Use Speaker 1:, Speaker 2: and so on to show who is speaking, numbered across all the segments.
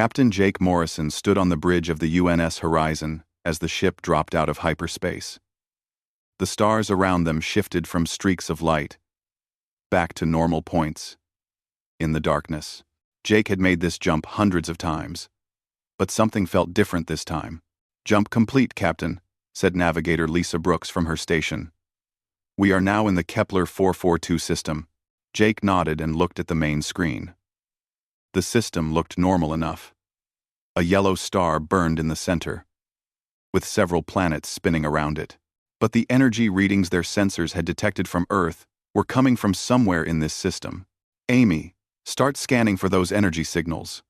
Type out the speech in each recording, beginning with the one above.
Speaker 1: Captain Jake Morrison stood on the bridge of the UNS Horizon as the ship dropped out of hyperspace. The stars around them shifted from streaks of light back to normal points in the darkness. Jake had made this jump hundreds of times, but something felt different this time. "Jump complete, Captain," said Navigator Lisa Brooks from her station. "We are now in the Kepler 442 system." Jake nodded and looked at the main screen. The system looked normal enough. A yellow star burned in the center, with several planets spinning around it. But the energy readings their sensors had detected from Earth were coming from somewhere in this system. "Amy, start scanning for those energy signals,"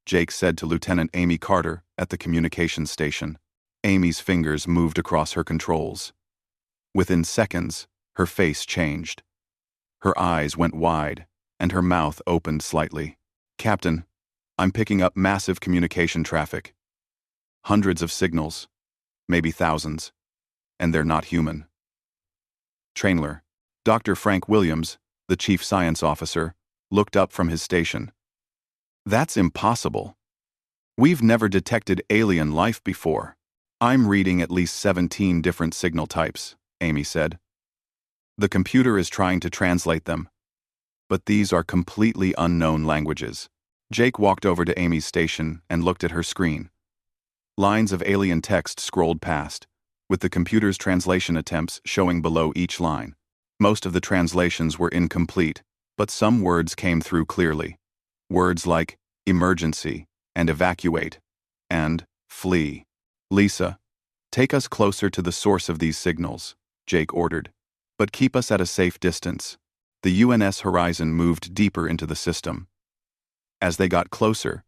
Speaker 1: Jake said to Lieutenant Amy Carter at the communications station. Amy's fingers moved across her controls. Within seconds, her face changed. Her eyes went wide, and her mouth opened slightly. "Captain, I'm picking up massive communication traffic. Hundreds of signals, maybe thousands, and they're not human." Trainler, Dr. Frank Williams, the chief science officer, looked up from his station. "That's impossible. We've never detected alien life before." "I'm reading at least 17 different signal types," Amy said. "The computer is trying to translate them, but these are completely unknown languages." Jake walked over to Amy's station and looked at her screen. Lines of alien text scrolled past, with the computer's translation attempts showing below each line. Most of the translations were incomplete, but some words came through clearly. Words like emergency and evacuate and flee. "Lisa, take us closer to the source of these signals," Jake ordered, "but keep us at a safe distance." The UNS Horizon moved deeper into the system. As they got closer,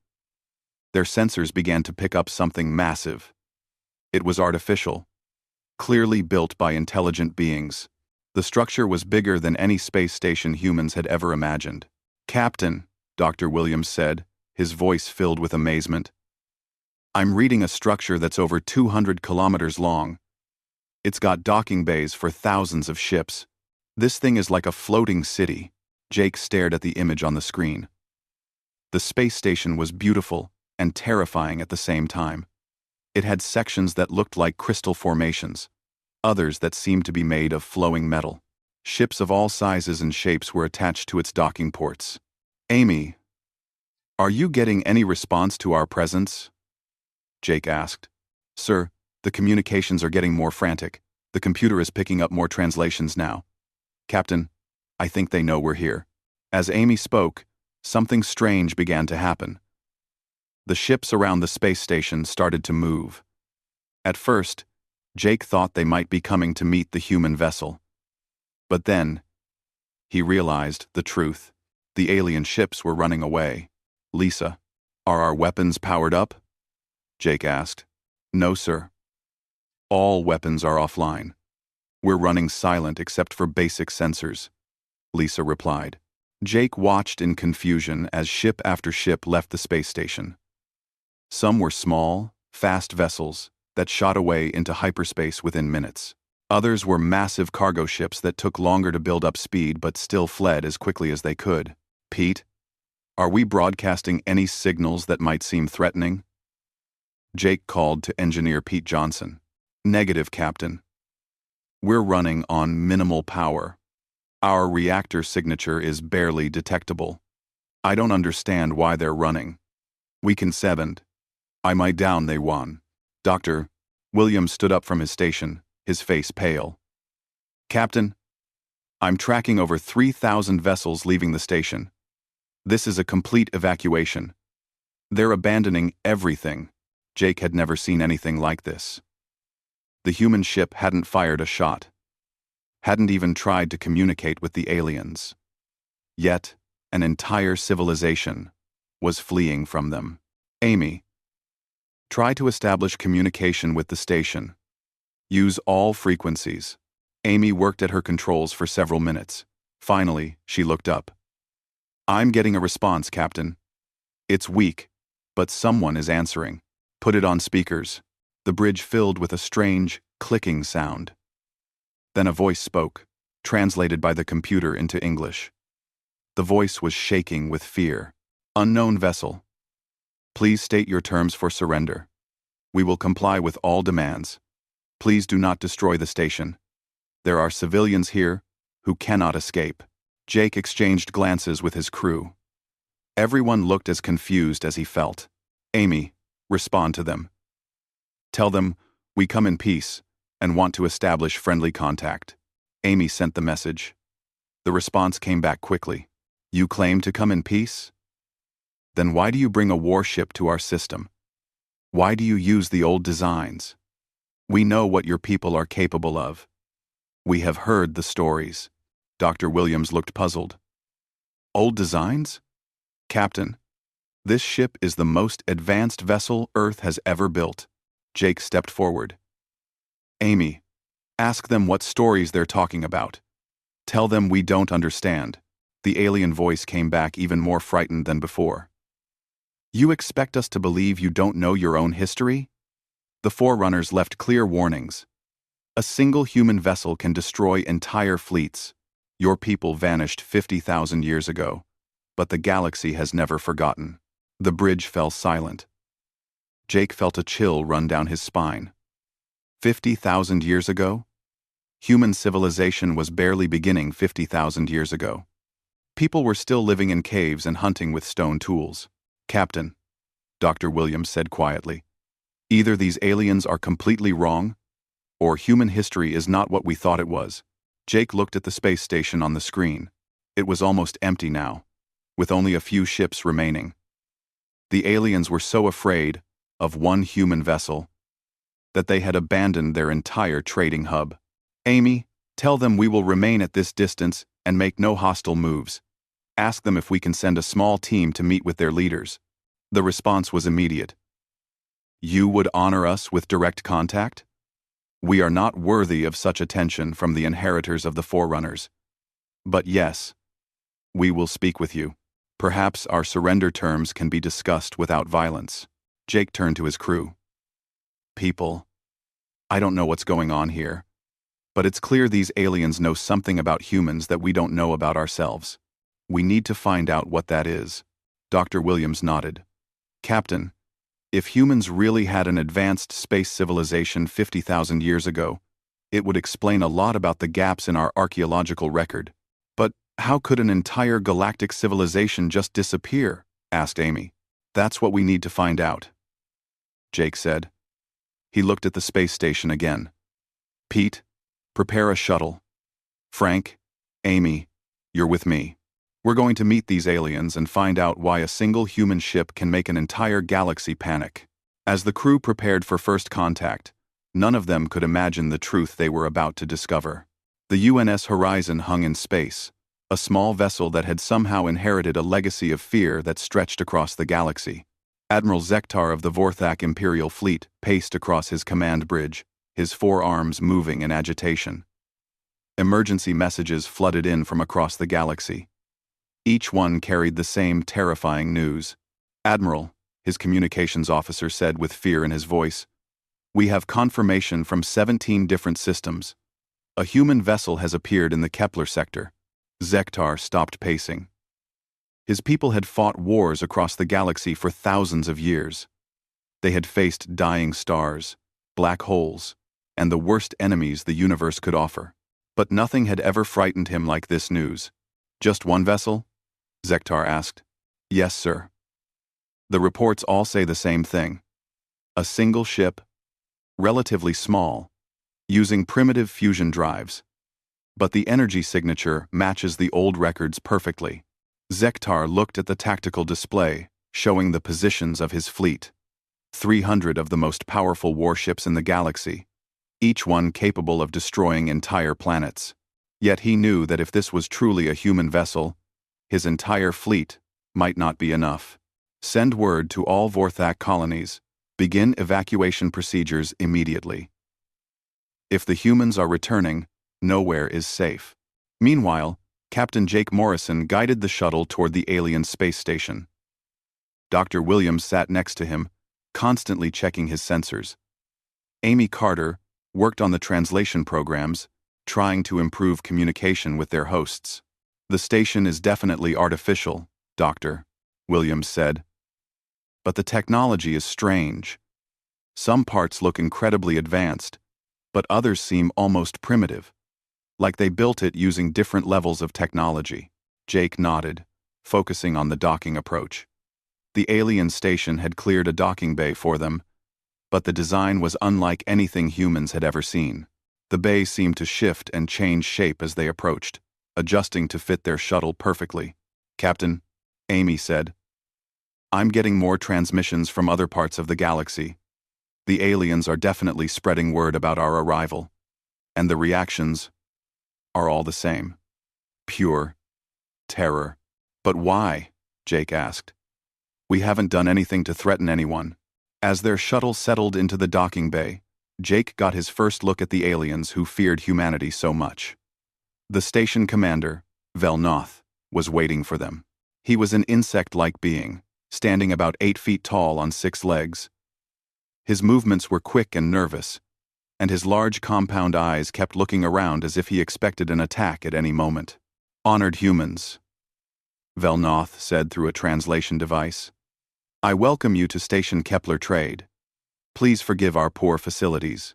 Speaker 1: their sensors began to pick up something massive. It was artificial, clearly built by intelligent beings. The structure was bigger than any space station humans had ever imagined. "Captain," Dr. Williams said, his voice filled with amazement, "I'm reading a structure that's over 200 kilometers long. It's got docking bays for thousands of ships. This thing is like a floating city." Jake stared at the image on the screen. The space station was beautiful and terrifying at the same time. It had sections that looked like crystal formations, others that seemed to be made of flowing metal. Ships of all sizes and shapes were attached to its docking ports. "Amy, are you getting any response to our presence?" Jake asked. "Sir, the communications are getting more frantic. The computer is picking up more translations now. Captain, I think they know we're here." As Amy spoke, something strange began to happen. The ships around the space station started to move. At first, Jake thought they might be coming to meet the human vessel. But then, he realized the truth. The alien ships were running away. "Lisa, are our weapons powered up?" Jake asked. "No, sir. All weapons are offline. We're running silent except for basic sensors," Lisa replied. Jake watched in confusion as ship after ship left the space station. Some were small, fast vessels that shot away into hyperspace within minutes. Others were massive cargo ships that took longer to build up speed but still fled as quickly as they could. "Pete, are we broadcasting any signals that might seem threatening?" Jake called to engineer Pete Johnson. "Negative, Captain. We're running on minimal power. Our reactor signature is barely detectable. I don't understand why they're running. We can send. I might down they won." Dr. Williams stood up from his station, his face pale. "Captain, I'm tracking over 3,000 vessels leaving the station. This is a complete evacuation. They're abandoning everything." Jake had never seen anything like this. The human ship hadn't fired a shot, hadn't even tried to communicate with the aliens. Yet, an entire civilization was fleeing from them. "Amy, try to establish communication with the station. Use all frequencies." Amy worked at her controls for several minutes. Finally, she looked up. "I'm getting a response, Captain. It's weak, but someone is answering." "Put it on speakers." The bridge filled with a strange, clicking sound. Then a voice spoke, translated by the computer into English. The voice was shaking with fear. "Unknown vessel. Please state your terms for surrender. We will comply with all demands. Please do not destroy the station. There are civilians here who cannot escape. Jake exchanged glances with his crew. Everyone looked as confused as he felt. Amy, respond to them. Tell them, we come in peace and want to establish friendly contact. Amy sent the message. The response came back quickly. You claim to come in peace? Then why do you bring a warship to our system? Why do you use the old designs? We know what your people are capable of. We have heard the stories. Dr. Williams looked puzzled. Old designs? Captain, this ship is the most advanced vessel Earth has ever built. Jake stepped forward. Amy, ask them what stories they're talking about. Tell them we don't understand. The alien voice came back even more frightened than before. You expect us to believe you don't know your own history? The Forerunners left clear warnings. A single human vessel can destroy entire fleets. Your people vanished 50,000 years ago, but the galaxy has never forgotten. The bridge fell silent. Jake felt a chill run down his spine. 50,000 years ago? Human civilization was barely beginning 50,000 years ago. People were still living in caves and hunting with stone tools. Captain, Dr. Williams said quietly, either these aliens are completely wrong, or human history is not what we thought it was. Jake looked at the space station on the screen. It was almost empty now, with only a few ships remaining. The aliens were so afraid of one human vessel that they had abandoned their entire trading hub. Amy, tell them we will remain at this distance and make no hostile moves. Ask them if we can send a small team to meet with their leaders. The response was immediate. You would honor us with direct contact? We are not worthy of such attention from the inheritors of the Forerunners. But yes, we will speak with you. Perhaps our surrender terms can be discussed without violence. Jake turned to his crew. People, I don't know what's going on here, but it's clear these aliens know something about humans that we don't know about ourselves. We need to find out what that is. Dr. Williams nodded. Captain, if humans really had an advanced space civilization 50,000 years ago, it would explain a lot about the gaps in our archaeological record. But how could an entire galactic civilization just disappear? Asked Amy. That's what we need to find out, Jake said. He looked at the space station again. Pete, prepare a shuttle. Frank, Amy, you're with me. We're going to meet these aliens and find out why a single human ship can make an entire galaxy panic. As the crew prepared for first contact, none of them could imagine the truth they were about to discover. The UNS Horizon hung in space, a small vessel that had somehow inherited a legacy of fear that stretched across the galaxy. Admiral Zektar of the Vorthak Imperial Fleet paced across his command bridge, his forearms moving in agitation. Emergency messages flooded in from across the galaxy. Each one carried the same terrifying news. Admiral, his communications officer said with fear in his voice, we have confirmation from 17 different systems. A human vessel has appeared in the Kepler sector. Zektar stopped pacing. His people had fought wars across the galaxy for thousands of years. They had faced dying stars, black holes, and the worst enemies the universe could offer. But nothing had ever frightened him like this news. Just one vessel? Zektar asked. Yes, sir. The reports all say the same thing. A single ship, relatively small, using primitive fusion drives. But the energy signature matches the old records perfectly. Zektar looked at the tactical display, showing the positions of his fleet. 300 of the most powerful warships in the galaxy, each one capable of destroying entire planets. Yet he knew that if this was truly a human vessel, his entire fleet might not be enough. Send word to all Vorthak colonies. Begin evacuation procedures immediately. If the humans are returning, nowhere is safe. Meanwhile, Captain Jake Morrison guided the shuttle toward the alien space station. Dr. Williams sat next to him, constantly checking his sensors. Amy Carter worked on the translation programs, trying to improve communication with their hosts. The station is definitely artificial, Doctor, Williams said. But the technology is strange. Some parts look incredibly advanced, but others seem almost primitive, like they built it using different levels of technology. Jake nodded, focusing on the docking approach. The alien station had cleared a docking bay for them, but the design was unlike anything humans had ever seen. The bay seemed to shift and change shape as they approached, adjusting to fit their shuttle perfectly. "Captain," Amy said, "I'm getting more transmissions from other parts of the galaxy. The aliens are definitely spreading word about our arrival, and the reactions are all the same. Pure terror." "But why?" Jake asked. "We haven't done anything to threaten anyone." As their shuttle settled into the docking bay, Jake got his first look at the aliens who feared humanity so much. The station commander, Velnoth, was waiting for them. He was an insect-like being, standing about 8 feet tall on 6 legs. His movements were quick and nervous, and his large compound eyes kept looking around as if he expected an attack at any moment. "Honored humans," Velnoth said through a translation device, "I welcome you to Station Kepler Trade. Please forgive our poor facilities.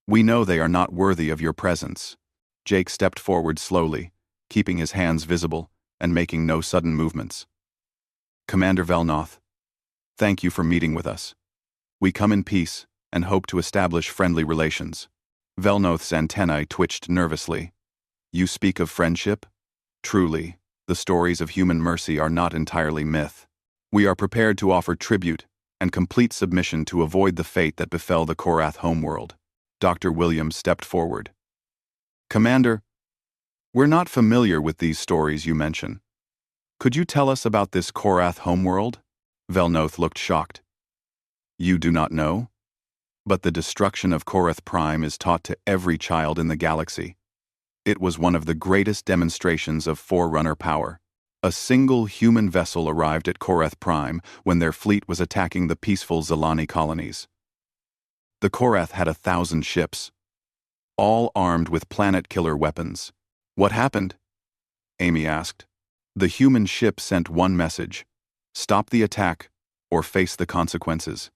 Speaker 1: We know they are not worthy of your presence." Jake stepped forward slowly, keeping his hands visible and making no sudden movements. "Commander Velnoth, thank you for meeting with us. We come in peace and hope to establish friendly relations." Velnoth's antennae twitched nervously. "You speak of friendship? Truly, the stories of human mercy are not entirely myth. We are prepared to offer tribute and complete submission to avoid the fate that befell the Korath homeworld." Dr. Williams stepped forward. "Commander, we're not familiar with these stories you mention. Could you tell us about this Korath homeworld?" Velnoth looked shocked. "You do not know? But the destruction of Korath Prime is taught to every child in the galaxy. It was one of the greatest demonstrations of Forerunner power. A single human vessel arrived at Korath Prime when their fleet was attacking the peaceful Zalani colonies. The Korath had 1,000 ships, all armed with planet-killer weapons. "What happened?" Amy asked. "The human ship sent one message: stop the attack or face the consequences."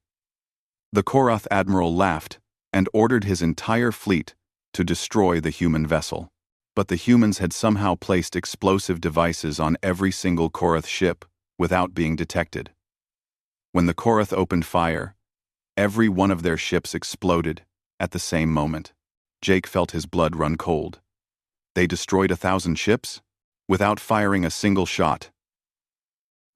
Speaker 1: The Korath admiral laughed and ordered his entire fleet to destroy the human vessel. But the humans had somehow placed explosive devices on every single Korath ship without being detected. When the Korath opened fire, every one of their ships exploded at the same moment. Jake felt his blood run cold. They destroyed 1,000 ships without firing a single shot.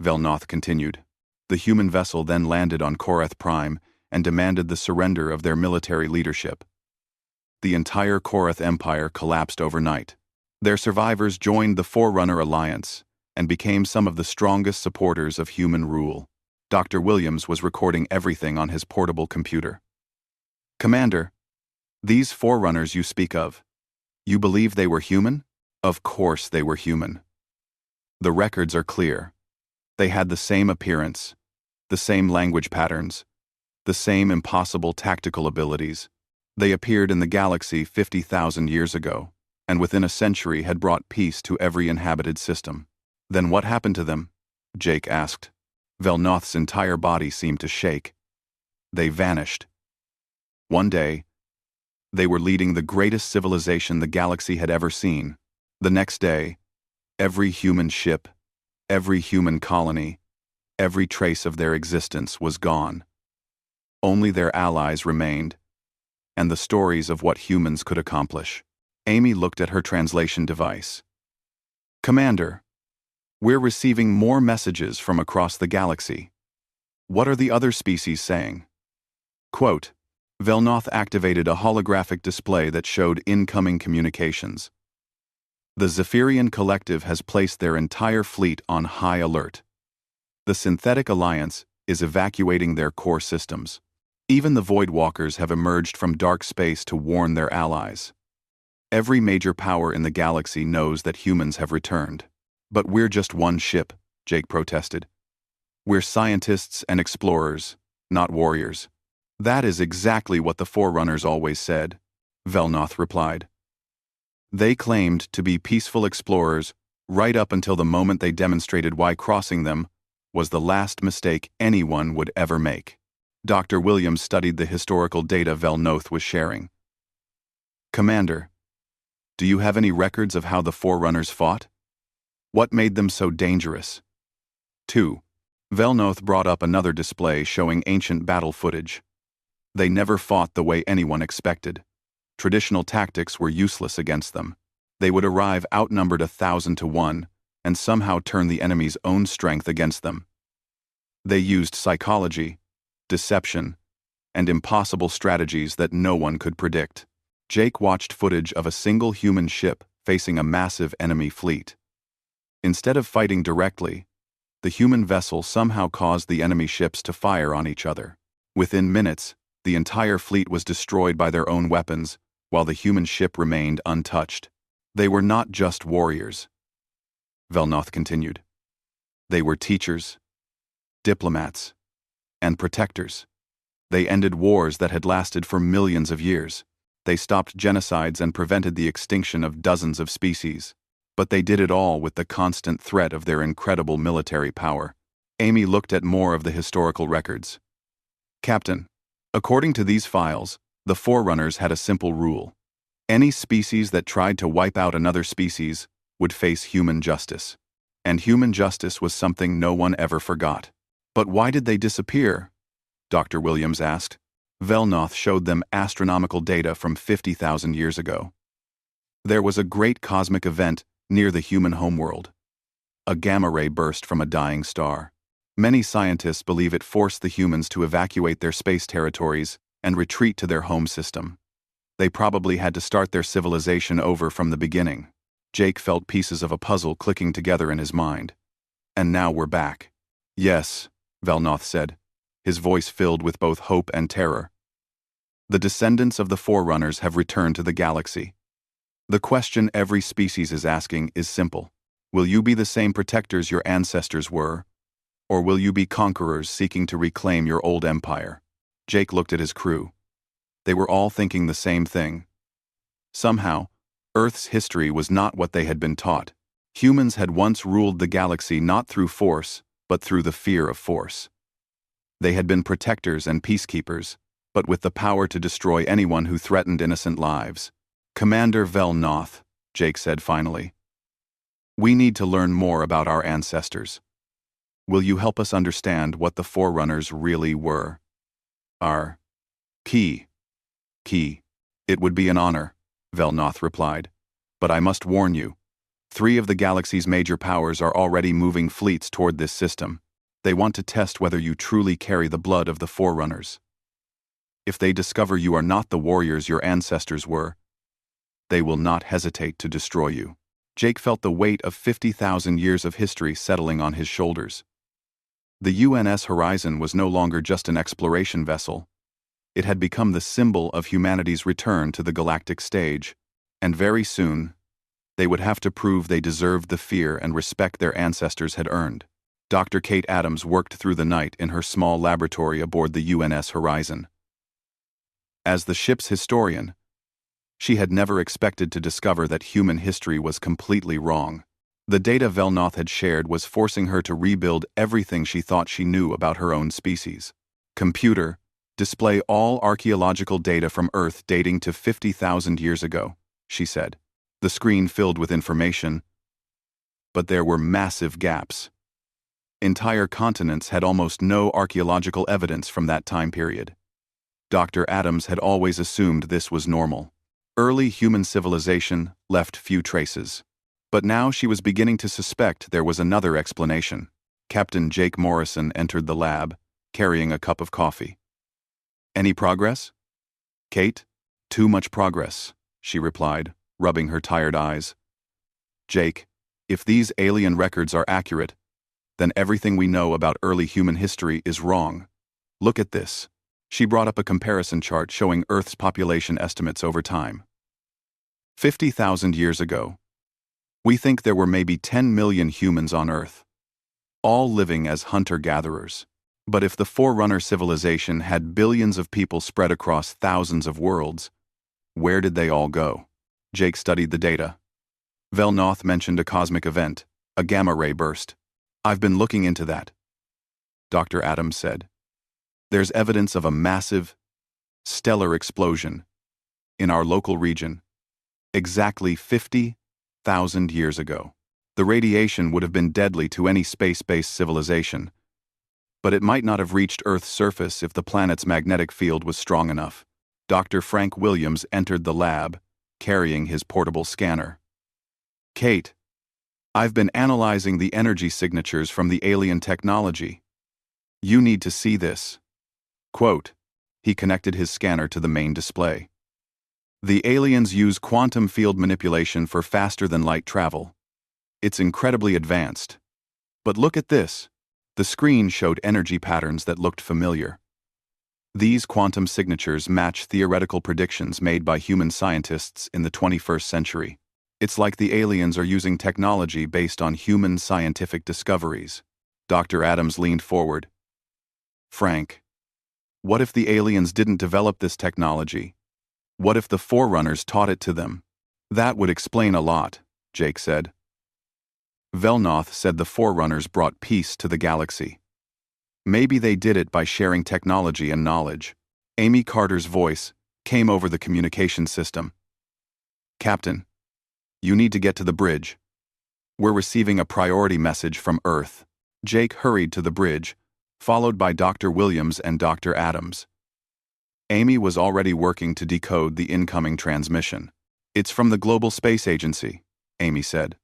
Speaker 1: Velnoth continued. The human vessel then landed on Korath Prime and demanded the surrender of their military leadership. The entire Korath Empire collapsed overnight. Their survivors joined the Forerunner Alliance and became some of the strongest supporters of human rule. Dr. Williams was recording everything on his portable computer. "Commander, these Forerunners you speak of, you believe they were human?" "Of course they were human. The records are clear. They had the same appearance, the same language patterns, the same impossible tactical abilities. They appeared in the galaxy 50,000 years ago, and within a century had brought peace to every inhabited system." "Then what happened to them?" Jake asked. Velnoth's entire body seemed to shake. "They vanished. One day, they were leading the greatest civilization the galaxy had ever seen. The next day, every human ship, every human colony, every trace of their existence was gone. Only their allies remained, and the stories of what humans could accomplish." Amy looked at her translation device. "Commander, we're receiving more messages from across the galaxy. What are the other species saying?" Quote, Velnoth activated a holographic display that showed incoming communications. "The Zephyrian Collective has placed their entire fleet on high alert. The Synthetic Alliance is evacuating their core systems. Even the Voidwalkers have emerged from dark space to warn their allies. Every major power in the galaxy knows that humans have returned. But we're just one ship," Jake protested. "We're scientists and explorers, not warriors." "That is exactly what the Forerunners always said," Velnoth replied. "They claimed to be peaceful explorers right up until the moment they demonstrated why crossing them was the last mistake anyone would ever make. Dr. Williams studied the historical data Velnoth was sharing. Commander, do you have any records of how the Forerunners fought? What made them so dangerous? 2. Velnoth brought up another display showing ancient battle footage. They never fought the way anyone expected. Traditional tactics were useless against them. They would arrive outnumbered 1,000 to 1, and somehow turn the enemy's own strength against them. They used psychology, deception, and impossible strategies that no one could predict. Jake watched footage of a single human ship facing a massive enemy fleet. Instead of fighting directly, the human vessel somehow caused the enemy ships to fire on each other. Within minutes, the entire fleet was destroyed by their own weapons, while the human ship remained untouched. They were not just warriors, Velnoth continued. They were teachers, diplomats, and protectors. They ended wars that had lasted for millions of years. They stopped genocides and prevented the extinction of dozens of species. But they did it all with the constant threat of their incredible military power. Amy looked at more of the historical records. Captain, according to these files, the Forerunners had a simple rule. Any species that tried to wipe out another species would face human justice. And human justice was something no one ever forgot. But why did they disappear? Dr. Williams asked. Velnoth showed them astronomical data from 50,000 years ago. There was a great cosmic event near the human homeworld. A gamma ray burst from a dying star. Many scientists believe it forced the humans to evacuate their space territories and retreat to their home system. They probably had to start their civilization over from the beginning. Jake felt pieces of a puzzle clicking together in his mind. And now we're back. Yes, Velnoth said, his voice filled with both hope and terror. The descendants of the Forerunners have returned to the galaxy. The question every species is asking is simple. Will you be the same protectors your ancestors were, or will you be conquerors seeking to reclaim your old empire? Jake looked at his crew. They were all thinking the same thing. Somehow, Earth's history was not what they had been taught. Humans had once ruled the galaxy not through force, but through the fear of force. They had been protectors and peacekeepers, but with the power to destroy anyone who threatened innocent lives. Commander Velnoth, Jake said finally. We need to learn more about our ancestors. Will you help us understand what the Forerunners really were? Our key. It would be an honor, Velnoth replied. But I must warn you. 3 of the galaxy's major powers are already moving fleets toward this system. They want to test whether you truly carry the blood of the Forerunners. If they discover you are not the warriors your ancestors were, they will not hesitate to destroy you. Jake felt the weight of 50,000 years of history settling on his shoulders. The UNS Horizon was no longer just an exploration vessel. It had become the symbol of humanity's return to the galactic stage, and very soon, they would have to prove they deserved the fear and respect their ancestors had earned. Dr. Kate Adams worked through the night in her small laboratory aboard the UNS Horizon. As the ship's historian, she had never expected to discover that human history was completely wrong. The data Velnoth had shared was forcing her to rebuild everything she thought she knew about her own species. Computer, display all archaeological data from Earth dating to 50,000 years ago, she said. The screen filled with information, but there were massive gaps. Entire continents had almost no archaeological evidence from that time period. Dr. Adams had always assumed this was normal. Early human civilization left few traces. But now she was beginning to suspect there was another explanation. Captain Jake Morrison entered the lab, carrying a cup of coffee. Any progress? Kate? Too much progress, she replied, rubbing her tired eyes. Jake, if these alien records are accurate, then everything we know about early human history is wrong. Look at this. She brought up a comparison chart showing Earth's population estimates over time. 50,000 years ago, we think there were maybe 10 million humans on Earth, all living as hunter-gatherers. But if the Forerunner civilization had billions of people spread across thousands of worlds, where did they all go? Jake studied the data. Velnoth mentioned a cosmic event, a gamma ray burst. I've been looking into that. Dr. Adams said. There's evidence of a massive, stellar explosion in our local region, exactly 50,000 years ago. The radiation would have been deadly to any space-based civilization, but it might not have reached Earth's surface if the planet's magnetic field was strong enough. Dr. Frank Williams entered the lab, carrying his portable scanner. Kate, I've been analyzing the energy signatures from the alien technology. You need to see this. Quote, he connected his scanner to the main display. The aliens use quantum field manipulation for faster-than-light travel. It's incredibly advanced. But look at this. The screen showed energy patterns that looked familiar. These quantum signatures match theoretical predictions made by human scientists in the 21st century. It's like the aliens are using technology based on human scientific discoveries. Dr. Adams leaned forward. Frank, what if the aliens didn't develop this technology? What if the Forerunners taught it to them? That would explain a lot, Jake said. Velnoth said the Forerunners brought peace to the galaxy. Maybe they did it by sharing technology and knowledge. Amy Carter's voice came over the communication system. Captain, you need to get to the bridge. We're receiving a priority message from Earth. Jake hurried to the bridge, followed by Dr. Williams and Dr. Adams. Amy was already working to decode the incoming transmission. It's from the Global Space Agency, Amy said.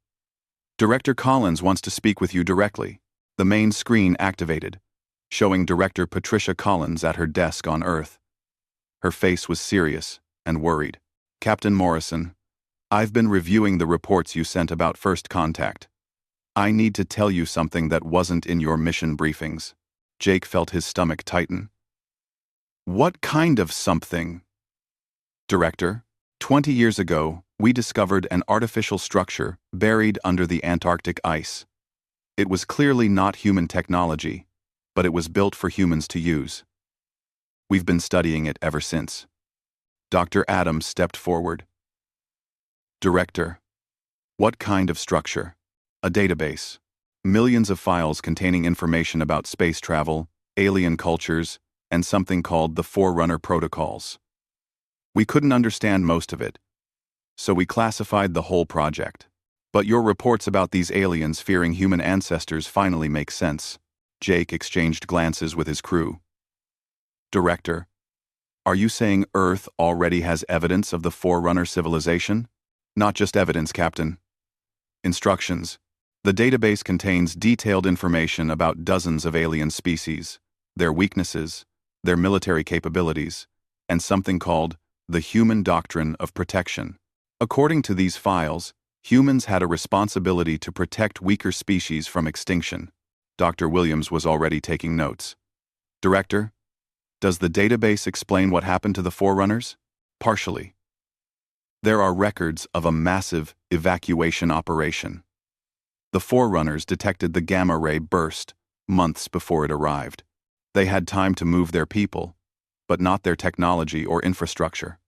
Speaker 1: Director Collins wants to speak with you directly. The main screen activated, showing Director Patricia Collins at her desk on Earth. Her face was serious and worried. Captain Morrison, I've been reviewing the reports you sent about First Contact. I need to tell you something that wasn't in your mission briefings. Jake felt his stomach tighten. What kind of something? Director, 20 years ago, we discovered an artificial structure buried under the Antarctic ice. It was clearly not human technology, but it was built for humans to use. We've been studying it ever since. Dr. Adams stepped forward. Director, what kind of structure? A database. Millions of files containing information about space travel, alien cultures, and something called the Forerunner Protocols. We couldn't understand most of it, so we classified the whole project. But your reports about these aliens fearing human ancestors finally make sense. Jake exchanged glances with his crew. Director, are you saying Earth already has evidence of the Forerunner civilization? Not just evidence, Captain. Instructions. The database contains detailed information about dozens of alien species, their weaknesses, their military capabilities, and something called the Human Doctrine of Protection. According to these files, humans had a responsibility to protect weaker species from extinction. Dr. Williams was already taking notes. Director, does the database explain what happened to the Forerunners? Partially. There are records of a massive evacuation operation. The Forerunners detected the gamma ray burst months before it arrived. They had time to move their people, but not their technology or infrastructure.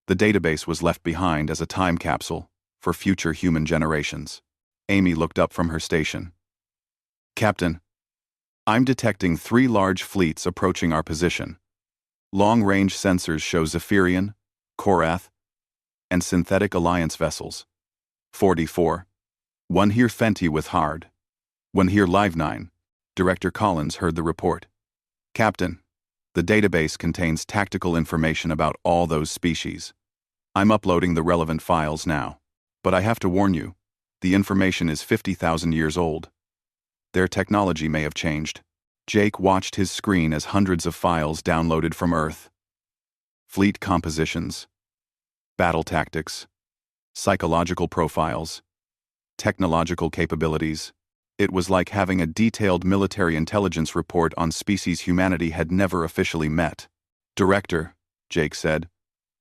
Speaker 1: The database was left behind as a time capsule for future human generations. Amy looked up from her station. Captain, I'm detecting 3 large fleets approaching our position. Long-range sensors show Zephyrian, Korath, and synthetic alliance vessels. 44. One here Fenty with Hard. One here Live9. Director Collins heard the report. Captain, the database contains tactical information about all those species. I'm uploading the relevant files now. But I have to warn you, the information is 50,000 years old. Their technology may have changed. Jake watched his screen as hundreds of files downloaded from Earth. Fleet compositions, battle tactics, psychological profiles, technological capabilities. It was like having a detailed military intelligence report on species humanity had never officially met. Director, Jake said,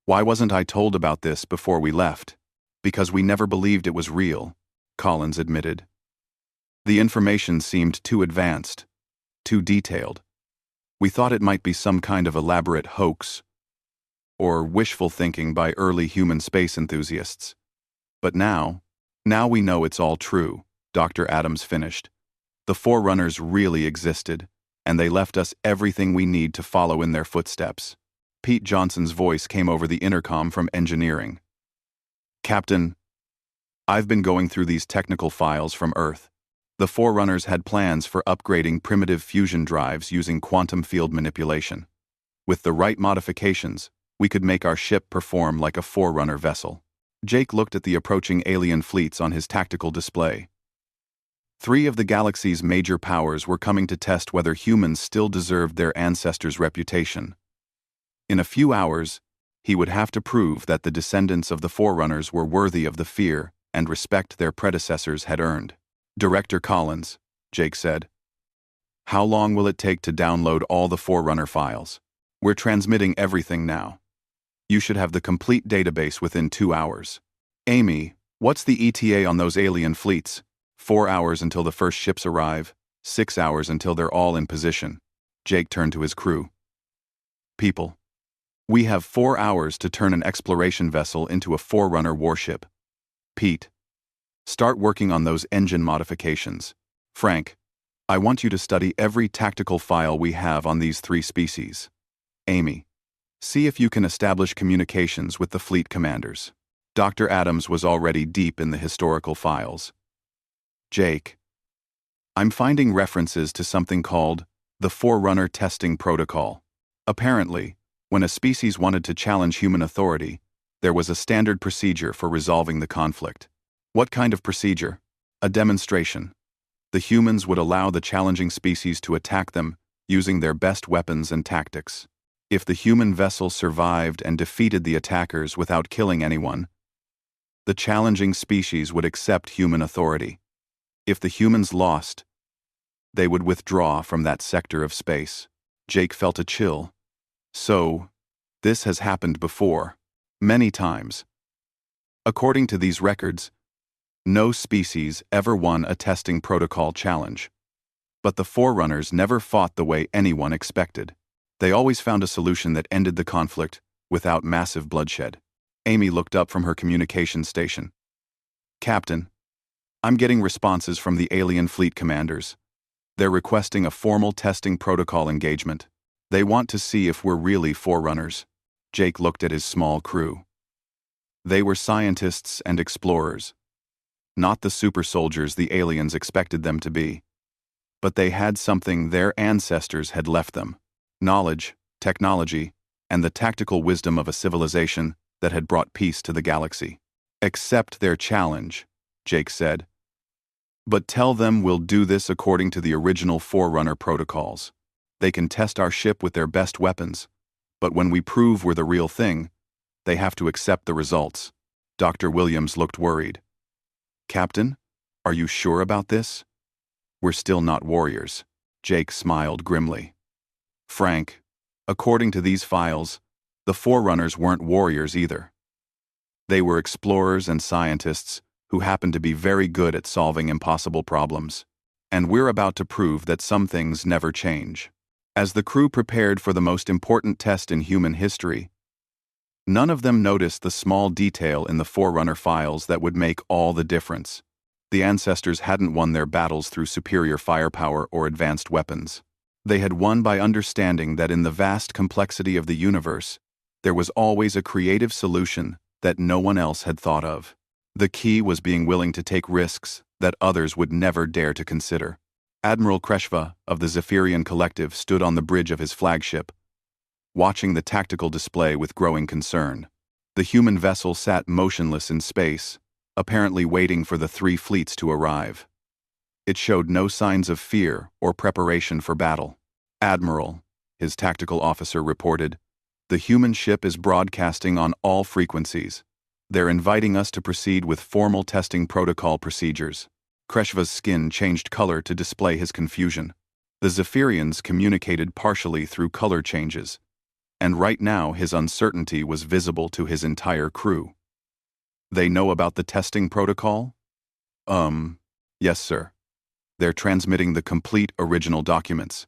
Speaker 1: why wasn't I told about this before we left? Because we never believed it was real, Collins admitted. The information seemed too advanced, too detailed. We thought it might be some kind of elaborate hoax or wishful thinking by early human space enthusiasts. But now we know it's all true, Dr. Adams finished. The Forerunners really existed, and they left us everything we need to follow in their footsteps. Pete Johnson's voice came over the intercom from engineering. Captain, I've been going through these technical files from Earth. The Forerunners had plans for upgrading primitive fusion drives using quantum field manipulation. With the right modifications, we could make our ship perform like a Forerunner vessel. Jake looked at the approaching alien fleets on his tactical display. 3 of the galaxy's major powers were coming to test whether humans still deserved their ancestors' reputation. In a few hours, he would have to prove that the descendants of the Forerunners were worthy of the fear and respect their predecessors had earned. Director Collins, Jake said. How long will it take to download all the Forerunner files? We're transmitting everything now. You should have the complete database within 2 hours. Amy, what's the ETA on those alien fleets? 4 hours until the first ships arrive, 6 hours until they're all in position. Jake turned to his crew. People, we have 4 hours to turn an exploration vessel into a Forerunner warship. Pete, start working on those engine modifications. Frank, I want you to study every tactical file we have on these 3 species. Amy, see if you can establish communications with the fleet commanders. Dr. Adams was already deep in the historical files. Jake, I'm finding references to something called the Forerunner Testing Protocol. Apparently, when a species wanted to challenge human authority, there was a standard procedure for resolving the conflict. What kind of procedure? A demonstration. The humans would allow the challenging species to attack them using their best weapons and tactics. If the human vessel survived and defeated the attackers without killing anyone, the challenging species would accept human authority. If the humans lost, they would withdraw from that sector of space. Jake felt a chill. So, this has happened before, many times. According to these records, no species ever won a testing protocol challenge. But the Forerunners never fought the way anyone expected. They always found a solution that ended the conflict without massive bloodshed. Amy looked up from her communications station. Captain, I'm getting responses from the alien fleet commanders. They're requesting a formal testing protocol engagement. They want to see if we're really Forerunners. Jake looked at his small crew. They were scientists and explorers. Not the super soldiers the aliens expected them to be. But they had something their ancestors had left them. Knowledge, technology, and the tactical wisdom of a civilization that had brought peace to the galaxy. Accept their challenge, Jake said. But tell them we'll do this according to the original Forerunner protocols. They can test our ship with their best weapons, but when we prove we're the real thing, they have to accept the results. Dr. Williams looked worried. Captain, are you sure about this? We're still not warriors. Jake smiled grimly. Frank, according to these files, the Forerunners weren't warriors either. They were explorers and scientists who happened to be very good at solving impossible problems. And we're about to prove that some things never change. As the crew prepared for the most important test in human history, none of them noticed the small detail in the Forerunner files that would make all the difference. The ancestors hadn't won their battles through superior firepower or advanced weapons. They had won by understanding that in the vast complexity of the universe, there was always a creative solution that no one else had thought of. The key was being willing to take risks that others would never dare to consider. Admiral Kreshva of the Zephyrian Collective stood on the bridge of his flagship, watching the tactical display with growing concern. The human vessel sat motionless in space, apparently waiting for the 3 fleets to arrive. It showed no signs of fear or preparation for battle. Admiral, his tactical officer reported, the human ship is broadcasting on all frequencies. They're inviting us to proceed with formal testing protocol procedures. Kreshva's skin changed color to display his confusion. The Zephyrians communicated partially through color changes, and right now his uncertainty was visible to his entire crew. They know about the testing protocol? Yes, sir. They're transmitting the complete original documents.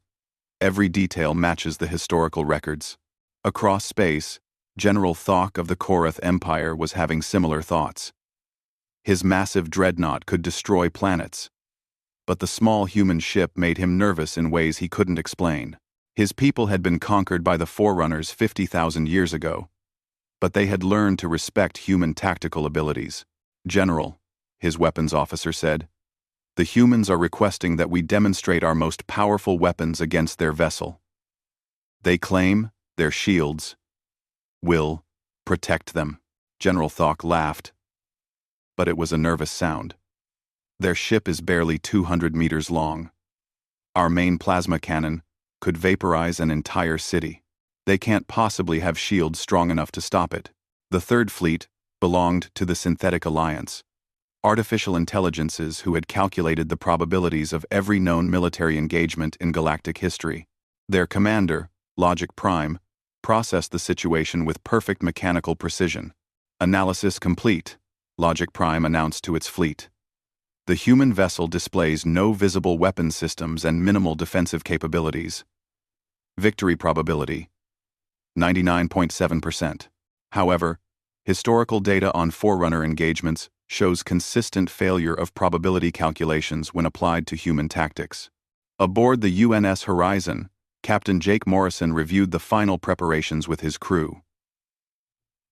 Speaker 1: Every detail matches the historical records. Across space, General Thok of the Korath Empire was having similar thoughts. His massive dreadnought could destroy planets. but the small human ship made him nervous in ways he couldn't explain. His people had been conquered by the Forerunners 50,000 years ago, but they had learned to respect human tactical abilities. "General," his weapons officer said, "the humans are requesting that we demonstrate our most powerful weapons against their vessel. They claim their shields will protect them." General Thok laughed, but it was a nervous sound. "Their ship is barely 200 meters long. Our main plasma cannon could vaporize an entire city. They can't possibly have shields strong enough to stop it." The Third Fleet belonged to the Synthetic Alliance, artificial intelligences who had calculated the probabilities of every known military engagement in galactic history. Their commander, Logic Prime, processed the situation with perfect mechanical precision. "Analysis complete," Logic Prime announced to its fleet. "The human vessel displays no visible weapon systems and minimal defensive capabilities. Victory probability 99.7%. However, historical data on Forerunner engagements shows consistent failure of probability calculations when applied to human tactics." Aboard the UNS Horizon, Captain Jake Morrison reviewed the final preparations with his crew.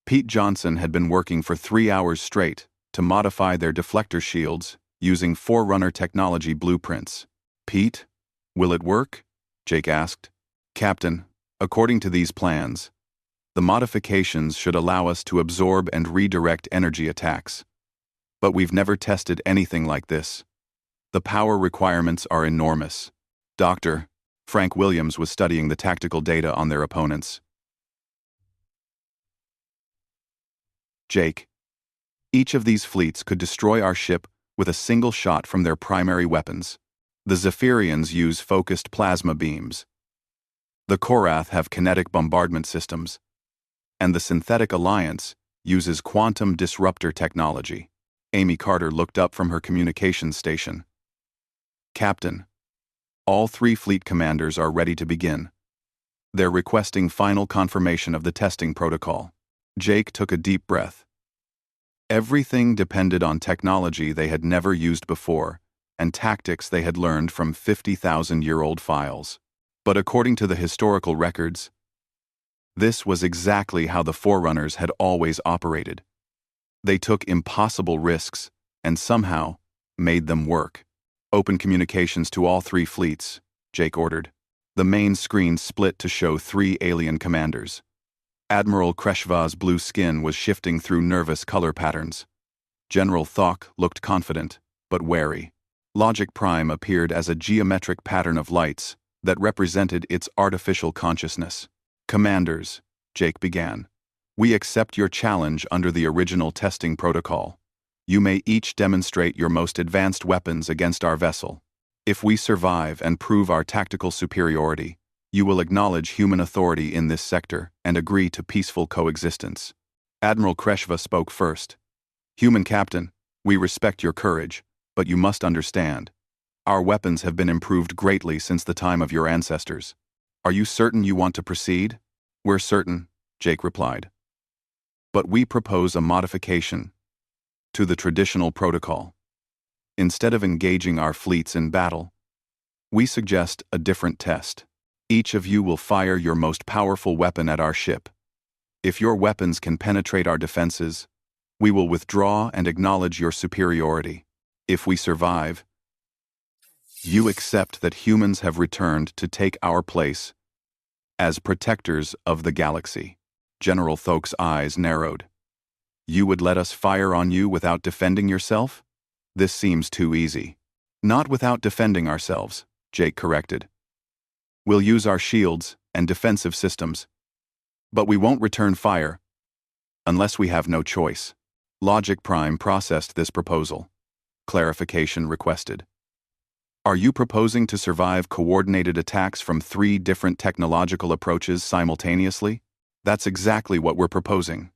Speaker 1: Pete Johnson had been working for 3 hours straight to modify their deflector shields using Forerunner technology blueprints. "Pete, will it work?" Jake asked. "Captain, according to these plans, the modifications should allow us to absorb and redirect energy attacks. But we've never tested anything like this. The power requirements are enormous." Dr. Frank Williams was studying the tactical data on their opponents. "Jake, each of these fleets could destroy our ship with a single shot from their primary weapons. The Zephyrians use focused plasma beams. The Korath have kinetic bombardment systems. And the Synthetic Alliance uses quantum disruptor technology." Amy Carter looked up from her communications station. "Captain, all 3 fleet commanders are ready to begin. They're requesting final confirmation of the testing protocol." Jake took a deep breath. Everything depended on technology they had never used before and tactics they had learned from 50,000-year-old files. But according to the historical records, this was exactly how the Forerunners had always operated. They took impossible risks and somehow made them work. "Open communications to all 3 fleets," Jake ordered. The main screen split to show 3 alien commanders. Admiral Kreshva's blue skin was shifting through nervous color patterns. General Thok looked confident, but wary. Logic Prime appeared as a geometric pattern of lights that represented its artificial consciousness. "Commanders," Jake began, "we accept your challenge under the original testing protocol. You may each demonstrate your most advanced weapons against our vessel. If we survive and prove our tactical superiority, you will acknowledge human authority in this sector and agree to peaceful coexistence." Admiral Kreshva spoke first. "Human Captain, we respect your courage, but you must understand. Our weapons have been improved greatly since the time of your ancestors. Are you certain you want to proceed?" "We're certain," Jake replied. "But we propose a modification to the traditional protocol. Instead of engaging our fleets in battle, we suggest a different test. Each of you will fire your most powerful weapon at our ship. If your weapons can penetrate our defenses, we will withdraw and acknowledge your superiority. If we survive, you accept that humans have returned to take our place as protectors of the galaxy." General Thok's eyes narrowed. "You would let us fire on you without defending yourself? This seems too easy." "Not without defending ourselves," Jake corrected. "We'll use our shields and defensive systems, but we won't return fire unless we have no choice." Logic Prime processed this proposal. Clarification requested. "Are you proposing to survive coordinated attacks from 3 different technological approaches simultaneously?" "That's exactly what we're proposing,"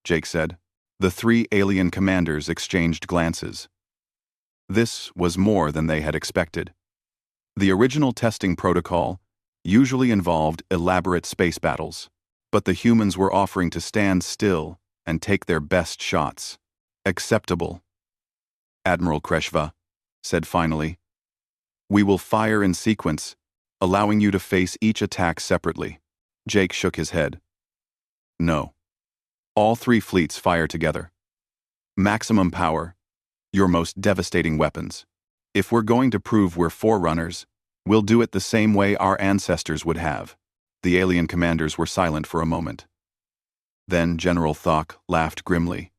Speaker 1: Jake said. The 3 alien commanders exchanged glances. This was more than they had expected. The original testing protocol usually involved elaborate space battles, but the humans were offering to stand still and take their best shots. "Acceptable," Admiral Kreshva said finally. We will fire in sequence, allowing you to face each attack separately. Jake shook his head. No. All 3 fleets fire together. Maximum power, your most devastating weapons. If we're going to prove we're forerunners, we'll do it the same way our ancestors would have. The alien commanders were silent for a moment. Then General Thok laughed grimly.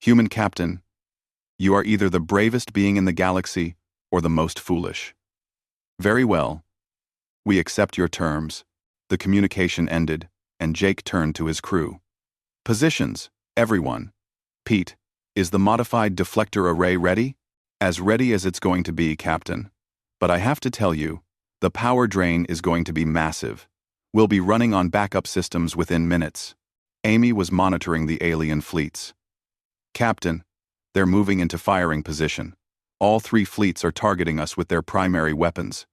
Speaker 1: Human Captain, you are either the bravest being in the galaxy or the most foolish. Very well. We accept your terms. The communication ended, and Jake turned to his crew. Positions, everyone. Pete, is the modified deflector array ready? As ready as it's going to be, Captain. But I have to tell you, the power drain is going to be massive. We'll be running on backup systems within minutes. Amy was monitoring the alien fleets. Captain, they're moving into firing position. All 3 fleets are targeting us with their primary weapons.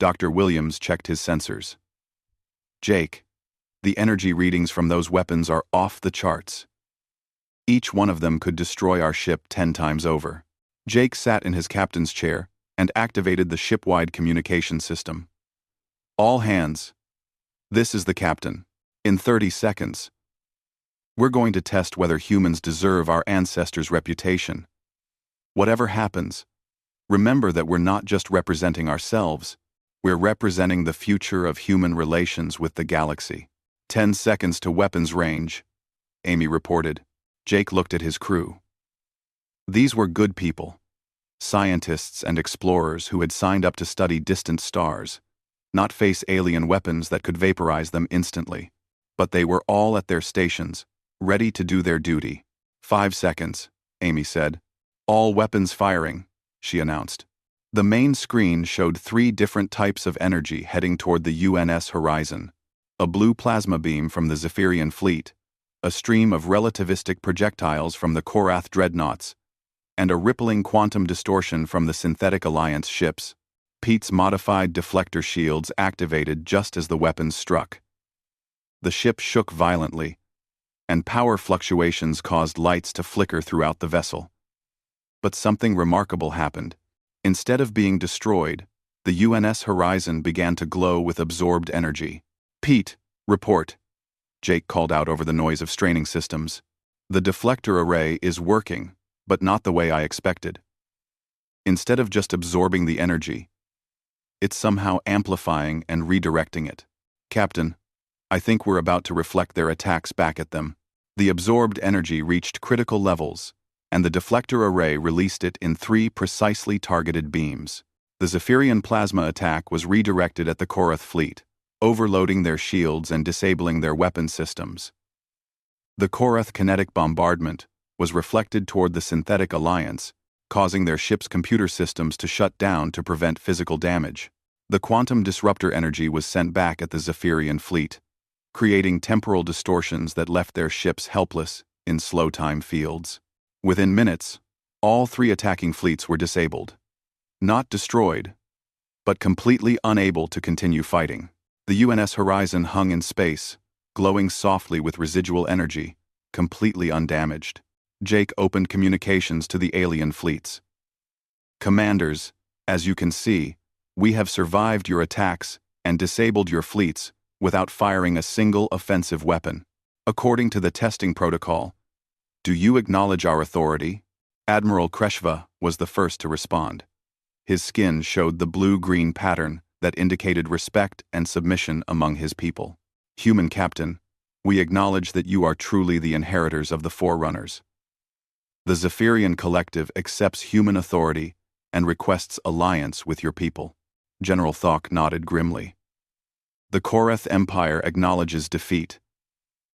Speaker 1: Dr. Williams checked his sensors. Jake, the energy readings from those weapons are off the charts. Each one of them could destroy our ship 10 times over. Jake sat in his captain's chair and activated the ship-wide communication system. All hands. This is the captain. In 30 seconds. We're going to test whether humans deserve our ancestors' reputation. Whatever happens, remember that we're not just representing ourselves, we're representing the future of human relations with the galaxy. 10 seconds to weapons range, Amy reported. Jake looked at his crew. These were good people. Scientists and explorers who had signed up to study distant stars, not face alien weapons that could vaporize them instantly. But they were all at their stations, ready to do their duty. 5 seconds, Amy said. All weapons firing, she announced. The main screen showed 3 different types of energy heading toward the UNS horizon. A blue plasma beam from the Zephyrian fleet, a stream of relativistic projectiles from the Korath dreadnoughts, and a rippling quantum distortion from the Synthetic Alliance ships. Pete's modified deflector shields activated just as the weapons struck. The ship shook violently, and power fluctuations caused lights to flicker throughout the vessel. But something remarkable happened. Instead of being destroyed, the UNS horizon began to glow with absorbed energy. Pete, report, Jake called out over the noise of straining systems. The deflector array is working, but not the way I expected. Instead of just absorbing the energy, it's somehow amplifying and redirecting it. Captain, I think we're about to reflect their attacks back at them. The absorbed energy reached critical levels, and the deflector array released it in 3 precisely targeted beams. The Zephyrian plasma attack was redirected at the Korath fleet, overloading their shields and disabling their weapon systems. The Korath kinetic bombardment was reflected toward the Synthetic Alliance, causing their ship's computer systems to shut down to prevent physical damage. The quantum disruptor energy was sent back at the Zephyrian fleet, creating temporal distortions that left their ships helpless in slow-time fields. Within minutes, all 3 attacking fleets were disabled. Not destroyed, but completely unable to continue fighting. The UNS horizon hung in space, glowing softly with residual energy, completely undamaged. Jake opened communications to the alien fleets. Commanders, as you can see, we have survived your attacks and disabled your fleets without firing a single offensive weapon. According to the testing protocol, do you acknowledge our authority? Admiral Kreshva was the first to respond. His skin showed the blue-green pattern that indicated respect and submission among his people. Human Captain, we acknowledge that you are truly the inheritors of the Forerunners. The Zephyrian Collective accepts human authority and requests alliance with your people. General Thok nodded grimly. The Korath Empire acknowledges defeat.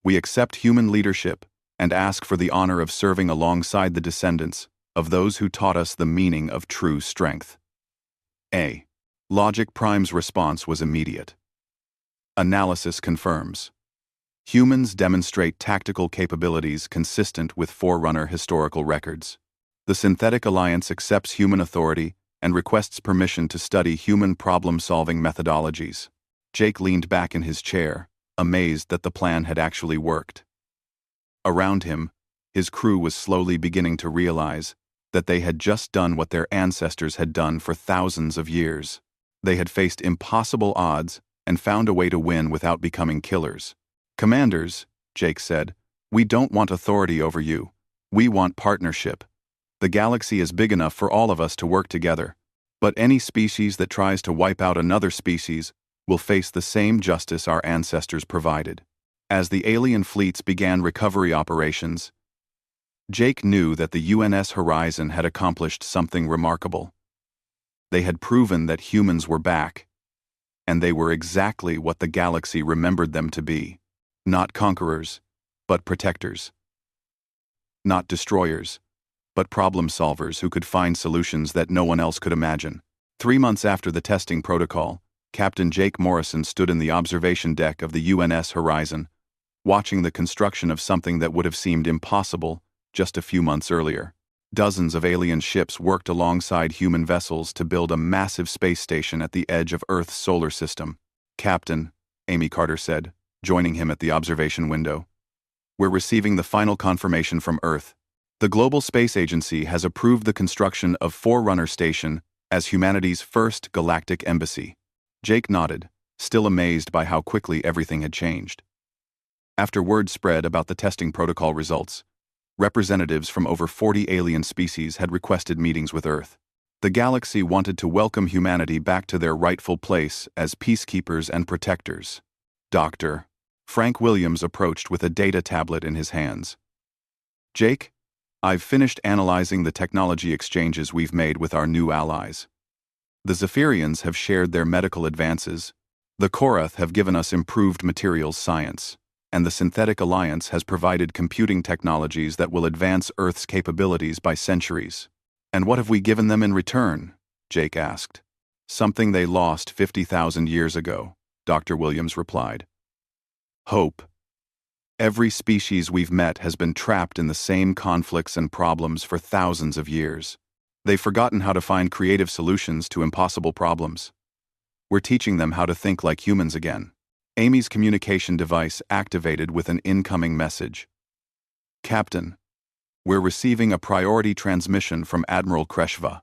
Speaker 1: We accept human leadership and ask for the honor of serving alongside the descendants of those who taught us the meaning of true strength. A. Logic Prime's response was immediate. Analysis confirms. Humans demonstrate tactical capabilities consistent with Forerunner historical records. The Synthetic Alliance accepts human authority and requests permission to study human problem-solving methodologies. Jake leaned back in his chair, amazed that the plan had actually worked. Around him, his crew was slowly beginning to realize that they had just done what their ancestors had done for thousands of years. They had faced impossible odds and found a way to win without becoming killers. "Commanders," Jake said, "we don't want authority over you. We want partnership. The galaxy is big enough for all of us to work together. But any species that tries to wipe out another species will face the same justice our ancestors provided." As the alien fleets began recovery operations, Jake knew that the UNS Horizon had accomplished something remarkable. They had proven that humans were back, and they were exactly what the galaxy remembered them to be. Not conquerors, but protectors. Not destroyers, but problem solvers who could find solutions that no one else could imagine. 3 months after the testing protocol, Captain Jake Morrison stood in the observation deck of the UNS Horizon, watching the construction of something that would have seemed impossible just a few months earlier. Dozens of alien ships worked alongside human vessels to build a massive space station at the edge of Earth's solar system. "Captain," Amy Carter said, joining him at the observation window, "we're receiving the final confirmation from Earth. The Global Space Agency has approved the construction of Forerunner Station as humanity's first galactic embassy." Jake nodded, still amazed by how quickly everything had changed. After word spread about the testing protocol results, representatives from over 40 alien species had requested meetings with Earth. The galaxy wanted to welcome humanity back to their rightful place as peacekeepers and protectors. Dr. Frank Williams approached with a data tablet in his hands. "Jake, I've finished analyzing the technology exchanges we've made with our new allies. The Zephyrians have shared their medical advances, the Korath have given us improved materials science, and the Synthetic Alliance has provided computing technologies that will advance Earth's capabilities by centuries." "And what have we given them in return?" Jake asked. "Something they lost 50,000 years ago," Dr. Williams replied. "Hope. Every species we've met has been trapped in the same conflicts and problems for thousands of years. They've forgotten how to find creative solutions to impossible problems. We're teaching them how to think like humans again." Amy's communication device activated with an incoming message. "Captain, we're receiving a priority transmission from Admiral Kreshva.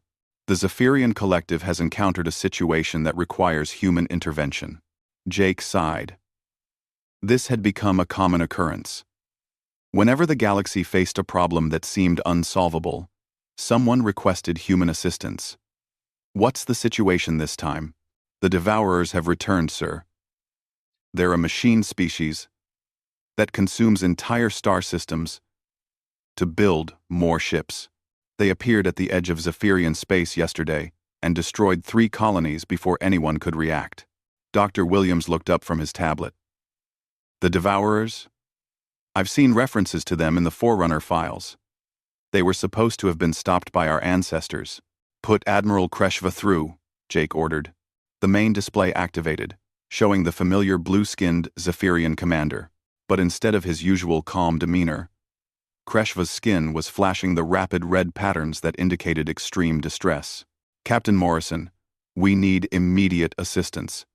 Speaker 1: The Zephyrian Collective has encountered a situation that requires human intervention." Jake sighed. This had become a common occurrence. Whenever the galaxy faced a problem that seemed unsolvable, someone requested human assistance. "What's the situation this time?" "The Devourers have returned, sir. They're a machine species that consumes entire star systems to build more ships. They appeared at the edge of Zephyrian space yesterday and destroyed 3 colonies before anyone could react." Dr. Williams looked up from his tablet. "The Devourers? I've seen references to them in the Forerunner files. They were supposed to have been stopped by our ancestors." "Put Admiral Kreshva through," Jake ordered. The main display activated, showing the familiar blue-skinned Zephyrian commander, but instead of his usual calm demeanor, Kreshva's skin was flashing the rapid red patterns that indicated extreme distress. "Captain Morrison, we need immediate assistance.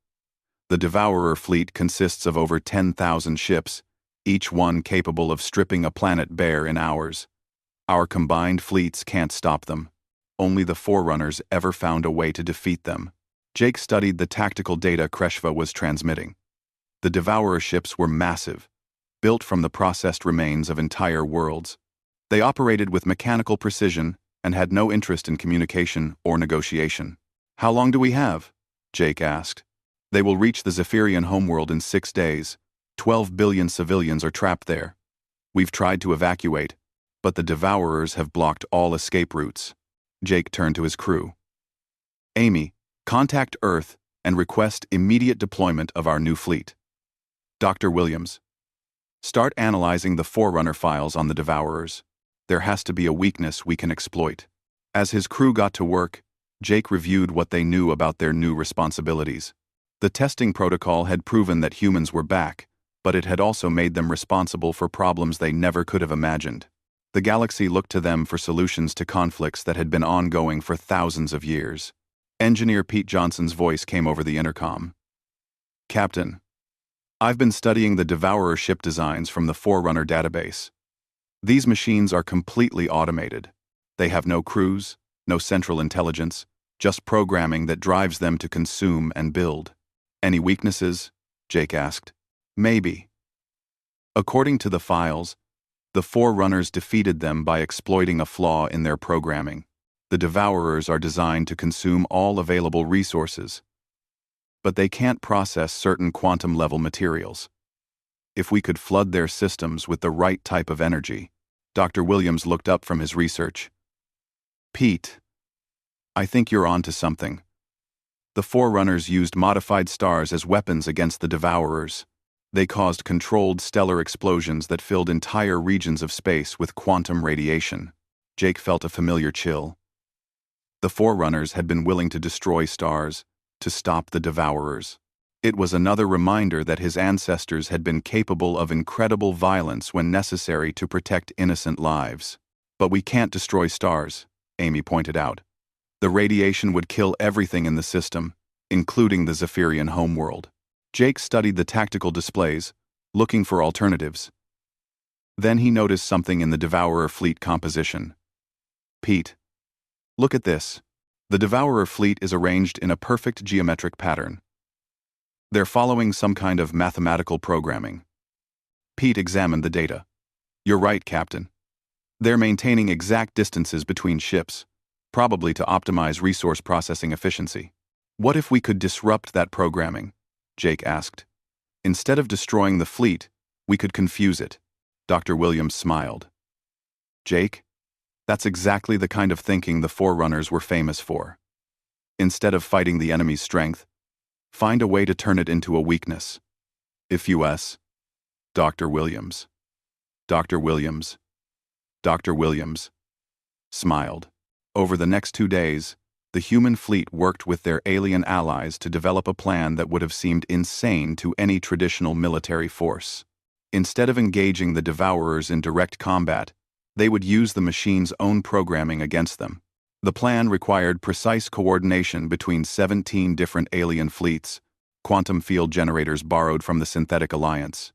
Speaker 1: The Devourer fleet consists of over 10,000 ships, each one capable of stripping a planet bare in hours. Our combined fleets can't stop them. Only the Forerunners ever found a way to defeat them." Jake studied the tactical data Kreshva was transmitting. The Devourer ships were massive, built from the processed remains of entire worlds. They operated with mechanical precision and had no interest in communication or negotiation. "How long do we have?" Jake asked. "They will reach the Zephyrian homeworld in 6 days. 12 billion civilians are trapped there. We've tried to evacuate, but the Devourers have blocked all escape routes." Jake turned to his crew. "Amy, contact Earth and request immediate deployment of our new fleet." "Dr. Williams, start analyzing the Forerunner files on the Devourers. There has to be a weakness we can exploit." As his crew got to work, Jake reviewed what they knew about their new responsibilities. The testing protocol had proven that humans were back, but it had also made them responsible for problems they never could have imagined. The galaxy looked to them for solutions to conflicts that had been ongoing for thousands of years. Engineer Pete Johnson's voice came over the intercom. "Captain, I've been studying the Devourer ship designs from the Forerunner database. These machines are completely automated. They have no crews, no central intelligence, just programming that drives them to consume and build. Any weaknesses? Jake asked. Maybe. According to the files, the Forerunners defeated them by exploiting a flaw in their programming. The Devourers are designed to consume all available resources, but they can't process certain quantum-level materials. If we could flood their systems with the right type of energy. Dr. Williams looked up from his research. Pete, I think you're onto something. The Forerunners used modified stars as weapons against the Devourers. They caused controlled stellar explosions that filled entire regions of space with quantum radiation. Jake felt a familiar chill. The Forerunners had been willing to destroy stars, to stop the Devourers. It was another reminder that his ancestors had been capable of incredible violence when necessary to protect innocent lives. But we can't destroy stars, Amy pointed out. The radiation would kill everything in the system, including the Zephyrian homeworld. Jake studied the tactical displays, looking for alternatives. Then he noticed something in the Devourer fleet composition. Pete, look at this. The Devourer fleet is arranged in a perfect geometric pattern. They're following some kind of mathematical programming. Pete examined the data. You're right, Captain. They're maintaining exact distances between ships, probably to optimize resource processing efficiency. What if we could disrupt that programming? Jake asked. Instead of destroying the fleet, we could confuse it. Dr. Williams smiled. Jake, that's exactly the kind of thinking the Forerunners were famous for. Instead of fighting the enemy's strength, find a way to turn it into a weakness. If U.S. Dr. Williams. Dr. Williams. Dr. Williams smiled. Over the next 2 days, the human fleet worked with their alien allies to develop a plan that would have seemed insane to any traditional military force. Instead of engaging the Devourers in direct combat, they would use the machine's own programming against them. The plan required precise coordination between 17 different alien fleets, quantum field generators borrowed from the Synthetic Alliance,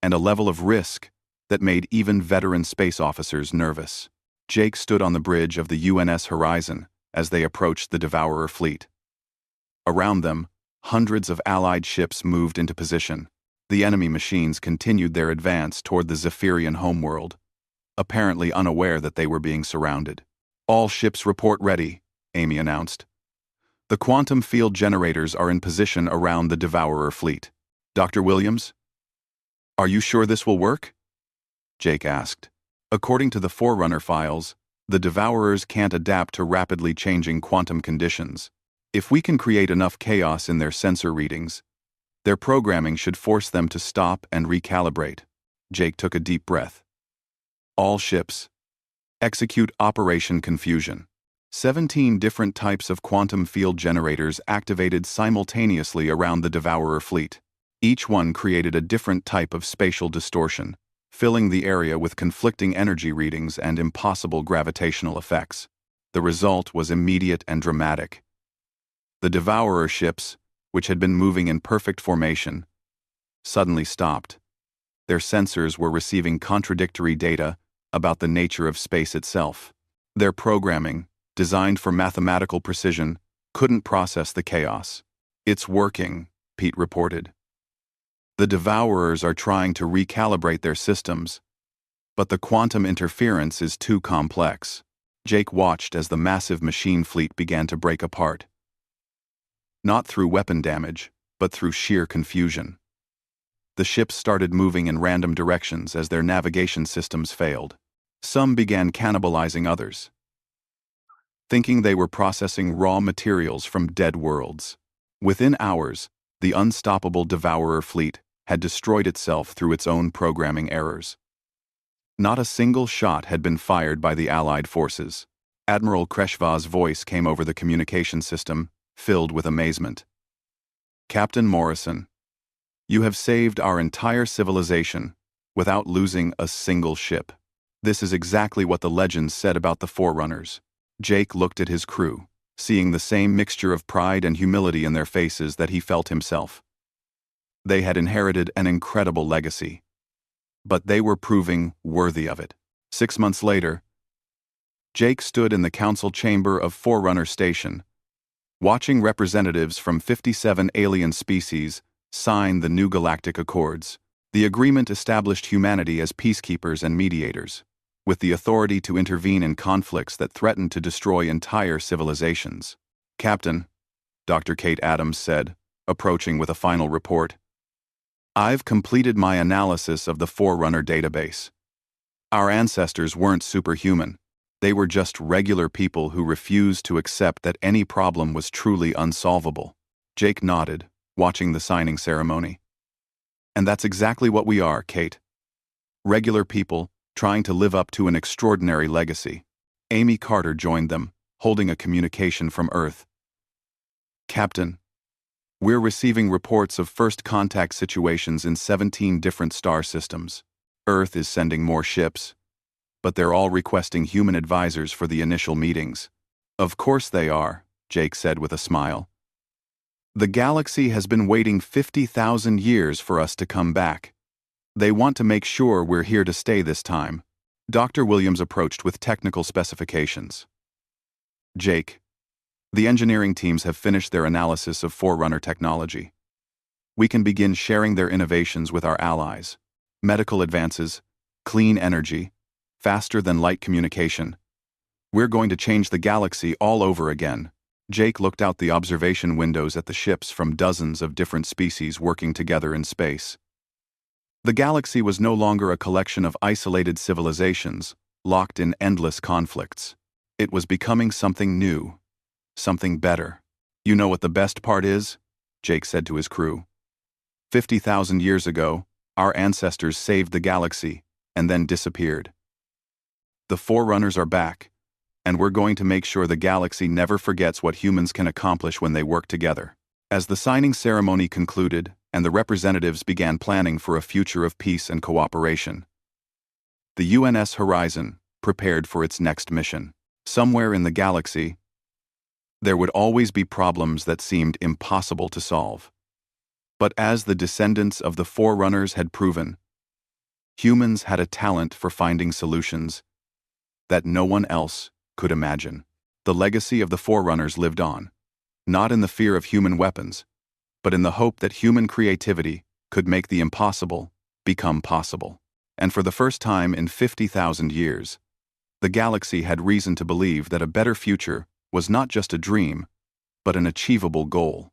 Speaker 1: and a level of risk that made even veteran space officers nervous. Jake stood on the bridge of the UNS Horizon as they approached the Devourer fleet. Around them, hundreds of Allied ships moved into position. The enemy machines continued their advance toward the Zephyrian homeworld, apparently unaware that they were being surrounded. All ships report ready, Amy announced. The quantum field generators are in position around the Devourer fleet. Dr. Williams? Are you sure this will work? Jake asked. According to the Forerunner files, the Devourers can't adapt to rapidly changing quantum conditions. If we can create enough chaos in their sensor readings, their programming should force them to stop and recalibrate. Jake took a deep breath. All ships, execute Operation Confusion. 17 different types of quantum field generators activated simultaneously around the Devourer fleet. Each one created a different type of spatial distortion, filling the area with conflicting energy readings and impossible gravitational effects. The result was immediate and dramatic. The Devourer ships, which had been moving in perfect formation, suddenly stopped. Their sensors were receiving contradictory data about the nature of space itself. Their programming, designed for mathematical precision, couldn't process the chaos. It's working, Pete reported. The Devourers are trying to recalibrate their systems, but the quantum interference is too complex. Jake watched as the massive machine fleet began to break apart. Not through weapon damage, but through sheer confusion. The ships started moving in random directions as their navigation systems failed. Some began cannibalizing others, thinking they were processing raw materials from dead worlds. Within hours, the unstoppable Devourer fleet had destroyed itself through its own programming errors. Not a single shot had been fired by the Allied forces. Admiral Kreshva's voice came over the communication system, filled with amazement. Captain Morrison, you have saved our entire civilization without losing a single ship. This is exactly what the legends said about the Forerunners. Jake looked at his crew, seeing the same mixture of pride and humility in their faces that he felt himself. They had inherited an incredible legacy, but they were proving worthy of it. 6 months later, Jake stood in the council chamber of Forerunner Station, watching representatives from 57 alien species sign the new Galactic Accords. The agreement established humanity as peacekeepers and mediators, with the authority to intervene in conflicts that threatened to destroy entire civilizations. "Captain," Dr. Kate Adams said, approaching with a final report, "I've completed my analysis of the Forerunner database. Our ancestors weren't superhuman. They were just regular people who refused to accept that any problem was truly unsolvable." Jake nodded, watching the signing ceremony. "And that's exactly what we are, Kate. Regular people, trying to live up to an extraordinary legacy." Amy Carter joined them, holding a communication from Earth. "Captain, we're receiving reports of first contact situations in 17 different star systems. Earth is sending more ships, but they're all requesting human advisors for the initial meetings." "Of course they are," Jake said with a smile. "The galaxy has been waiting 50,000 years for us to come back. They want to make sure we're here to stay this time." Dr. Williams approached with technical specifications. "Jake, the engineering teams have finished their analysis of Forerunner technology. We can begin sharing their innovations with our allies. Medical advances, clean energy, faster than light communication. We're going to change the galaxy all over again." Jake looked out the observation windows at the ships from dozens of different species working together in space. The galaxy was no longer a collection of isolated civilizations, locked in endless conflicts. It was becoming something new, something better. "You know what the best part is?" Jake said to his crew. 50,000 years ago, our ancestors saved the galaxy and then disappeared. The Forerunners are back, and we're going to make sure the galaxy never forgets what humans can accomplish when they work together. As the signing ceremony concluded and the representatives began planning for a future of peace and cooperation, the UNS Horizon prepared for its next mission. Somewhere in the galaxy, there would always be problems that seemed impossible to solve. But as the descendants of the Forerunners had proven, humans had a talent for finding solutions that no one else could imagine. The legacy of the Forerunners lived on, not in the fear of human weapons, but in the hope that human creativity could make the impossible become possible. And for the first time in 50,000 years, the galaxy had reason to believe that a better future was not just a dream, but an achievable goal.